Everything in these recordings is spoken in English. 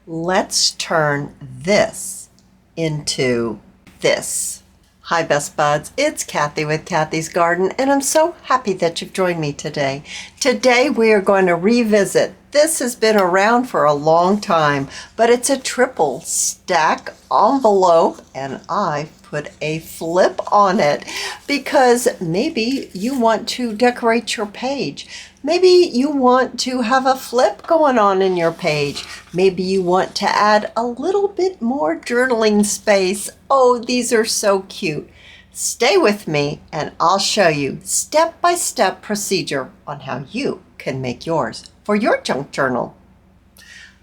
Let's turn this into this. Hi Best Buds, it's Cathy with Cathy's Garden, and I'm so happy that you've joined me today. Today we are going to revisit. This has been around for a long time, but it's a triple stack envelope, and I put a flip on it because maybe you want to decorate your page. Maybe you want to have a flip going on in your page. Maybe you want to add a little bit more journaling space. Oh, these are so cute. Stay with me and I'll show you step-by-step procedure on how you can make yours for your junk journal.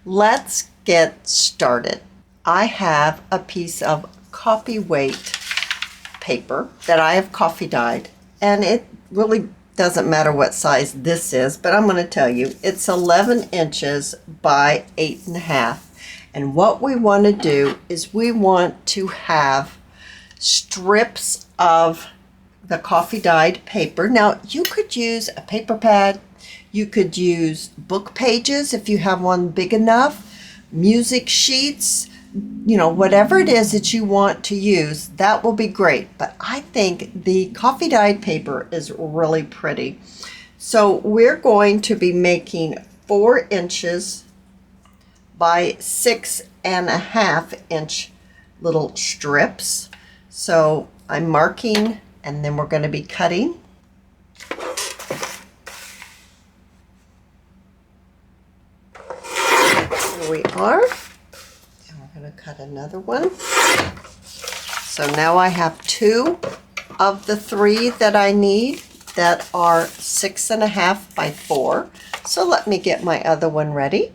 Let's get started. I have a piece of copy weight paper that I have coffee dyed, and it really doesn't matter what size this is, but I'm going to tell you it's 11 inches by 8.5. And what we want to do is we want to have strips of the coffee dyed paper. Now you could use a paper pad, you could use book pages if you have one big enough, music sheets, whatever it is that you want to use, that will be great. But I think the coffee dyed paper is really pretty. So we're going to be making 4 inches by 6.5 inch little strips. So I'm marking and then we're going to be cutting. Here we are. Going to cut another one. So now I have 2 of the 3 that I need that are 6.5 by 4. So let me get my other one ready.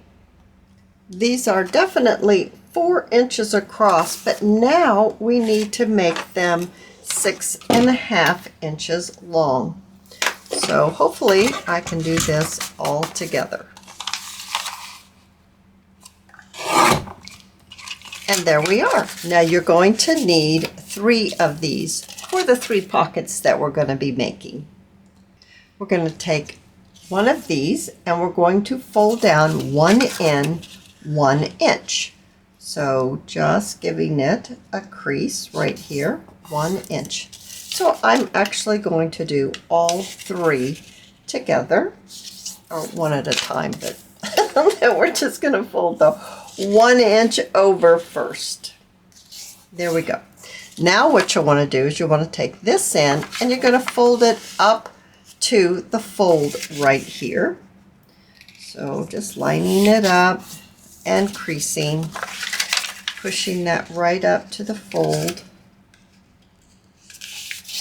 These are definitely 4 inches across, but now we need to make them 6.5 inches long. So hopefully I can do this all together. And there we are. Now you're going to need 3 of these for the 3 pockets that we're going to be making. We're going to take one of these and we're going to fold down 1 in 1 inch. So just giving it a crease right here, 1 inch. So I'm actually going to do all 3 together, or one at a time, but we're just going to fold the 1 inch over first. There we go. Now what you'll want to do is you'll want to take this in and you're going to fold it up to the fold right here. So just lining it up and creasing, pushing that right up to the fold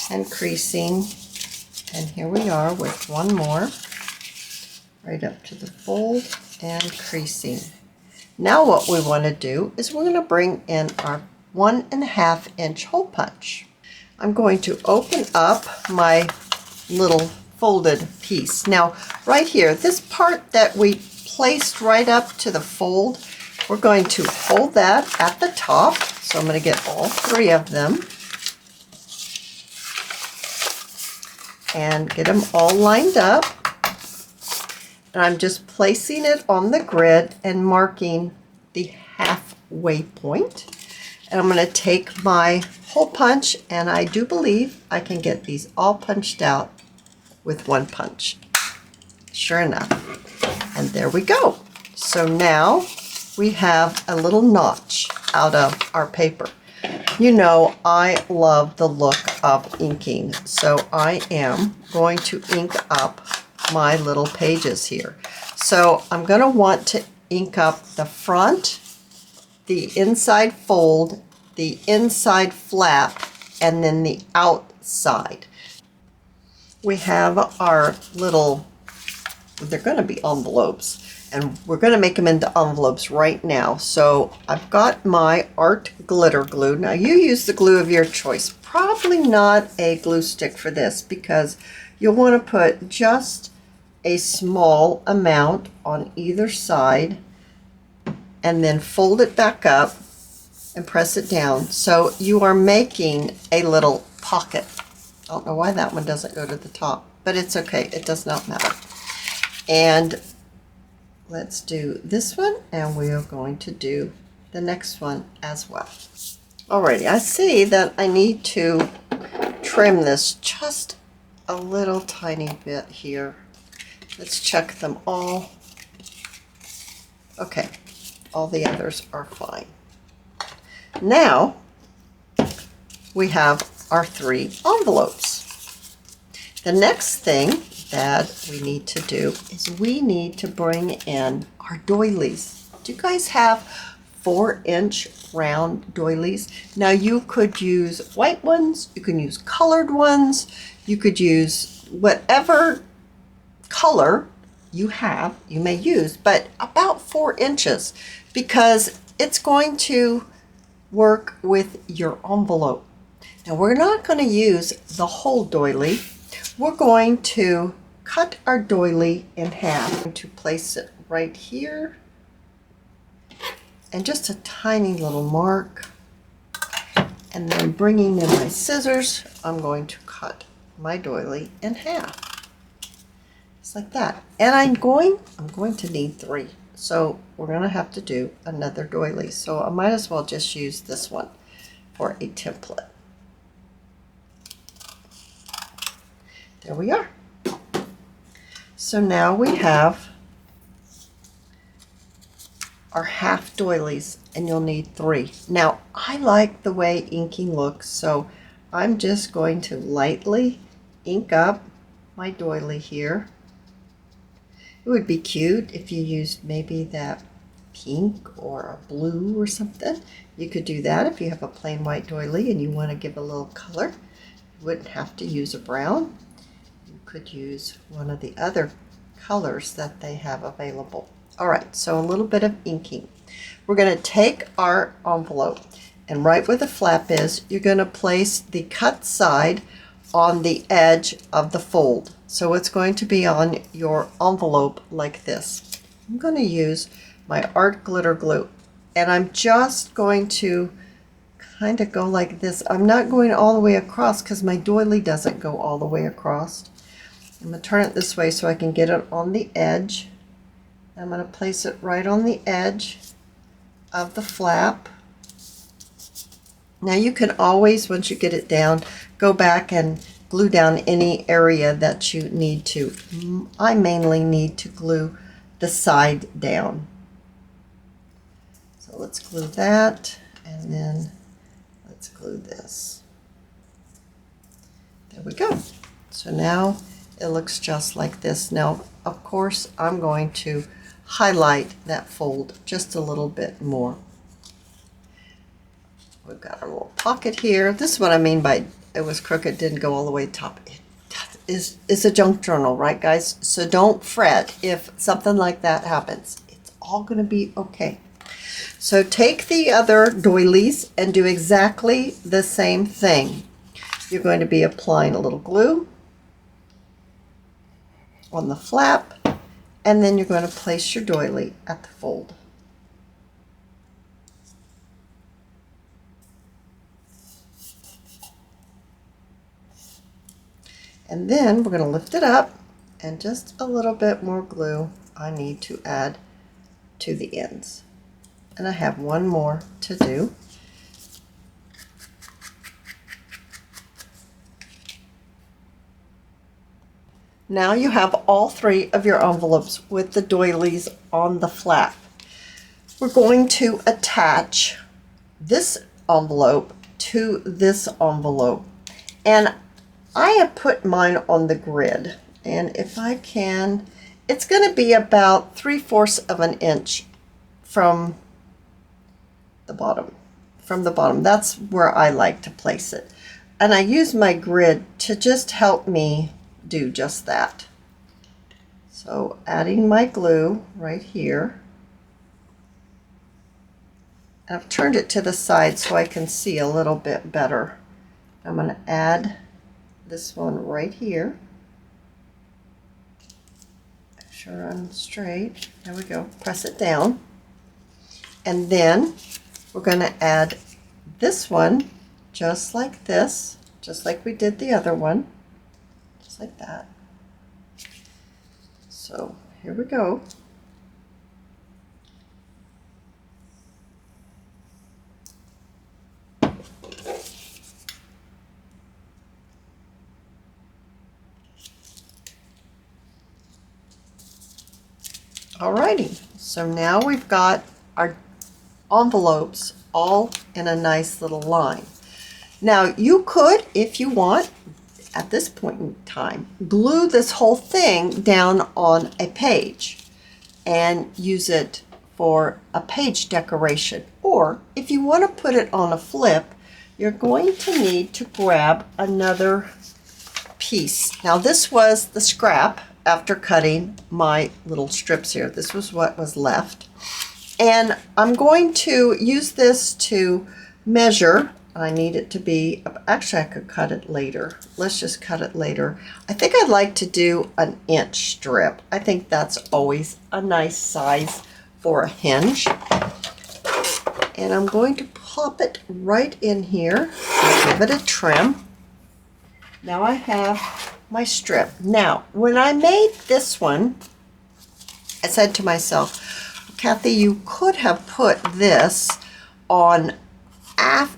and creasing. And here we are with one more, right up to the fold and creasing. Now what we want to do is we're going to bring in our 1.5 inch hole punch. I'm going to open up my little folded piece. Now right here, this part that we placed right up to the fold, we're going to hold that at the top. So I'm going to get all 3 of them and get them all lined up. And I'm just placing it on the grid and marking the halfway point. And I'm going to take my hole punch, and I do believe I can get these all punched out with 1 punch. Sure enough. And there we go. So now we have a little notch out of our paper. You know, I love the look of inking, so I am going to ink up my little pages here. So I'm going to want to ink up the front, the inside fold, the inside flap, and then the outside. We have our little, they're going to be envelopes, and we're going to make them into envelopes right now. So I've got my art glitter glue. Now you use the glue of your choice. Probably not a glue stick for this because you'll want to put just a small amount on either side and then fold it back up and press it down. So you are making a little pocket. I don't know why that one doesn't go to the top, but it's okay. It does not matter. And let's do this one, and we are going to do the next one as well. Alrighty, I see that I need to trim this just a little tiny bit here. Let's check them all. Okay, all the others are fine. Now we have our 3 envelopes. The next thing that we need to do is we need to bring in our doilies. Do you guys have 4-inch round doilies? Now you could use white ones, you can use colored ones, you could use whatever color you have, you may use, but about 4 inches, because it's going to work with your envelope. Now we're not going to use the whole doily. We're going to cut our doily in half and to place it right here, and just a tiny little mark, and then bringing in my scissors, I'm going to cut my doily in half, just like that. And I'm going to need 3, so we're going to have to do another doily. So I might as well just use this one for a template. There we are. So now we have our half doilies, and you'll need 3. Now I like the way inking looks, so I'm just going to lightly ink up my doily here. It would be cute if you used maybe that pink or a blue or something. You could do that if you have a plain white doily and you want to give a little color. You wouldn't have to use a brown. You could use one of the other colors that they have available. All right, so a little bit of inking. We're going to take our envelope, and right where the flap is, you're going to place the cut side on the edge of the fold. So it's going to be on your envelope like this. I'm going to use my art glitter glue, and I'm just going to kind of go like this. I'm not going all the way across because my doily doesn't go all the way across. I'm going to turn it this way so I can get it on the edge. I'm going to place it right on the edge of the flap. Now you can always, once you get it down, go back and glue down any area that you need to. I mainly need to glue the side down. So let's glue that, and then let's glue this. There we go. So now it looks just like this. Now, of course, I'm going to highlight that fold just a little bit more. We've got our little pocket here. This is what I mean by it was crooked, didn't go all the way top. It is a junk journal, right, guys? So don't fret if something like that happens. It's all going to be okay. So take the other doilies and do exactly the same thing. You're going to be applying a little glue on the flap, and then you're going to place your doily at the fold. And then we're going to lift it up, and just a little bit more glue I need to add to the ends. And I have one more to do. Now you have all 3 of your envelopes with the doilies on the flap. We're going to attach this envelope to this envelope. And I have put mine on the grid. And if I can, it's going to be about 3/4 of an inch from the bottom. That's where I like to place it. And I use my grid to just help me do just that. So adding my glue right here. I've turned it to the side so I can see a little bit better. I'm going to add this one right here. Make sure I'm straight. There we go. Press it down. And then we're going to add this one just like this, just like we did the other one. Just like that. So here we go. Alrighty, so now we've got our envelopes all in a nice little line. Now you could, if you want, at this point in time, glue this whole thing down on a page and use it for a page decoration. Or if you want to put it on a flip, you're going to need to grab another piece. Now this was the scrap after cutting my little strips here. This was what was left. And I'm going to use this to measure. I need it to be, actually I could cut it later. Let's just cut it later. I think I'd like to do an inch strip. I think that's always a nice size for a hinge. And I'm going to pop it right in here, give it a trim. Now I have my strip. Now, when I made this one, I said to myself, Cathy, you could have put this on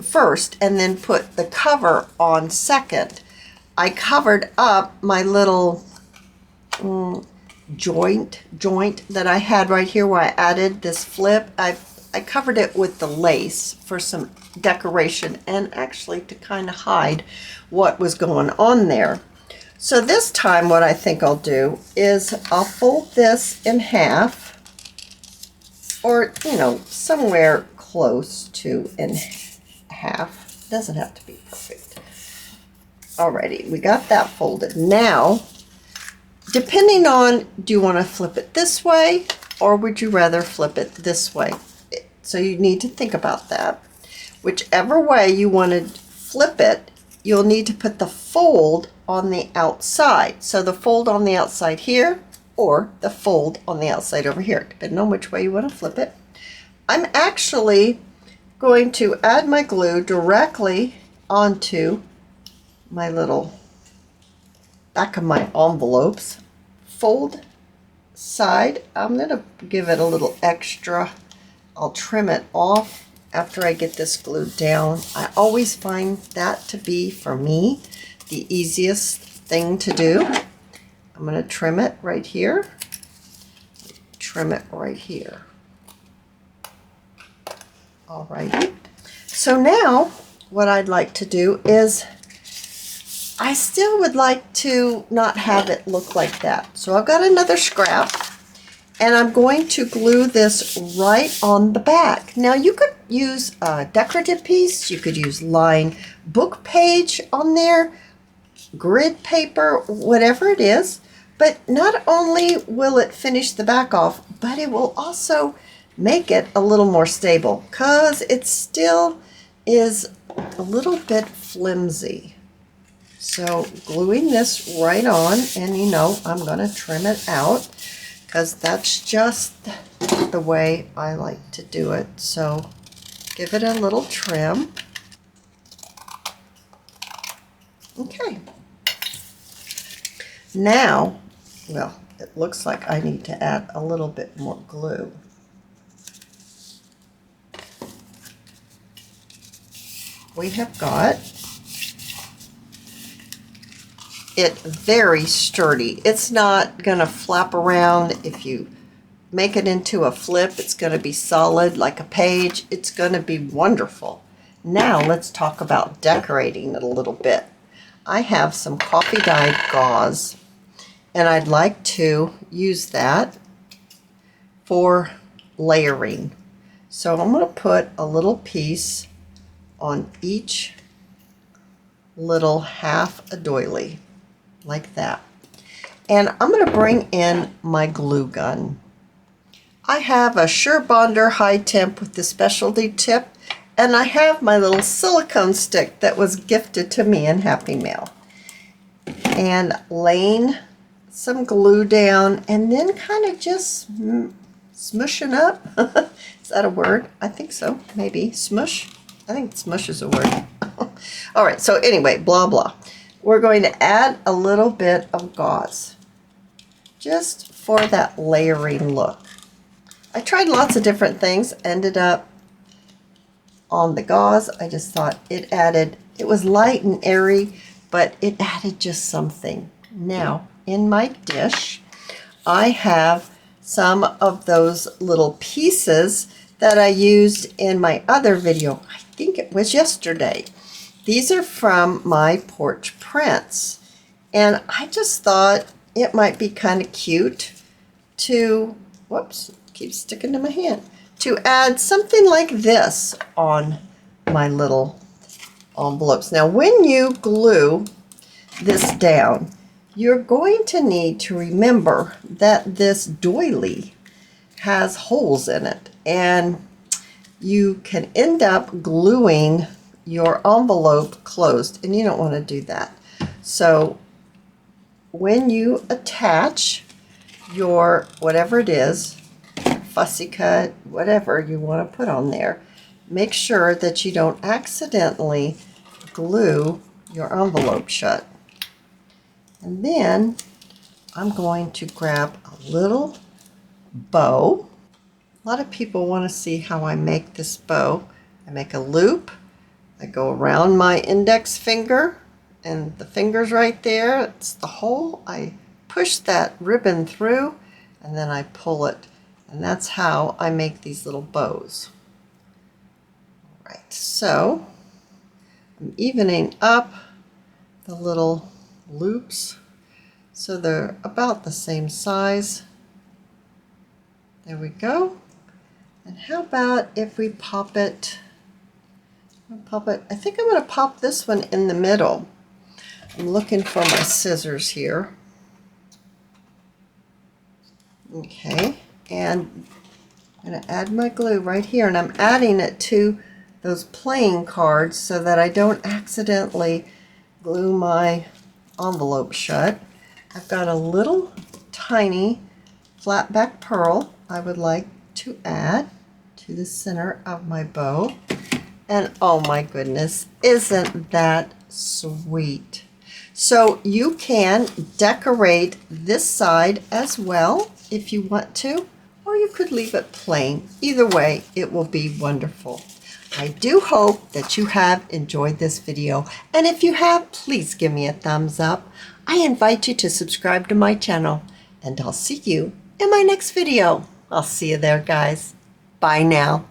first and then put the cover on second. I covered up my little joint that I had right here where I added this flip. I covered it with the lace for some decoration and actually to kind of hide what was going on there. So this time what I think I'll do is I'll fold this in half, or somewhere close to in half. Doesn't have to be perfect. Alrighty, we got that folded. Now, depending on, do you want to flip it this way or would you rather flip it this way? So you need to think about that. Whichever way you want to flip it, you'll need to put the fold on the outside. So the fold on the outside here or the fold on the outside over here, depending on which way you want to flip it. I'm actually going to add my glue directly onto my little back of my envelopes. Fold side, I'm going to give it a little extra. I'll trim it off after I get this glued down. I always find that to be, for me, the easiest thing to do. I'm going to trim it right here. Trim it right here. Alrighty. So now what I'd like to do is, I still would like to not have it look like that. So I've got another scrap and I'm going to glue this right on the back. Now you could use a decorative piece, you could use lined book page on there, grid paper, whatever it is. But not only will it finish the back off, but it will also make it a little more stable because it still is a little bit flimsy. So gluing this right on, and I'm going to trim it out because that's just the way I like to do it. So give it a little trim. Okay. Now, well, it looks like I need to add a little bit more glue. We have got it very sturdy. It's not going to flap around. If you make it into a flip, it's going to be solid like a page. It's going to be wonderful. Now let's talk about decorating it a little bit. I have some coffee dyed gauze and I'd like to use that for layering. So I'm going to put a little piece on each little half a doily, like that. And I'm going to bring in my glue gun. I have a Surebonder high temp with the specialty tip, and I have my little silicone stick that was gifted to me in Happy Mail. And laying some glue down and then kind of just smushing up. Is that a word? I think so. Maybe. Smush? I think smush is a word. All right, so anyway, blah, blah. We're going to add a little bit of gauze just for that layering look. I tried lots of different things, ended up on the gauze. I just thought it was light and airy, but it added just something. Now, in my dish, I have some of those little pieces that I used in my other video. I think it was yesterday. These are from my porch prints. And I just thought it might be kind of cute to, whoops, keeps sticking to my hand, to add something like this on my little envelopes. Now, when you glue this down, you're going to need to remember that this doily has holes in it, and you can end up gluing your envelope closed, and you don't want to do that. So when you attach your whatever it is, fussy cut, whatever you want to put on there, make sure that you don't accidentally glue your envelope shut. And then I'm going to grab a little bow. A lot of people want to see how I make this bow. I make a loop. I go around my index finger, and the finger's right there. It's the hole. I push that ribbon through, and then I pull it. And that's how I make these little bows. All right, so I'm evening up the little loops so they're about the same size. There we go. And how about if we pop it, I think I'm going to pop this one in the middle. I'm looking for my scissors here. Okay, and I'm going to add my glue right here, and I'm adding it to those playing cards so that I don't accidentally glue my envelope shut. I've got a little tiny flat back pearl I would like to add to the center of my bow. And oh my goodness, isn't that sweet? So you can decorate this side as well if you want to, or you could leave it plain. Either way, it will be wonderful. I do hope that you have enjoyed this video, and if you have, please give me a thumbs up. I invite you to subscribe to my channel, and I'll see you in my next video. I'll see you there, guys. Bye now.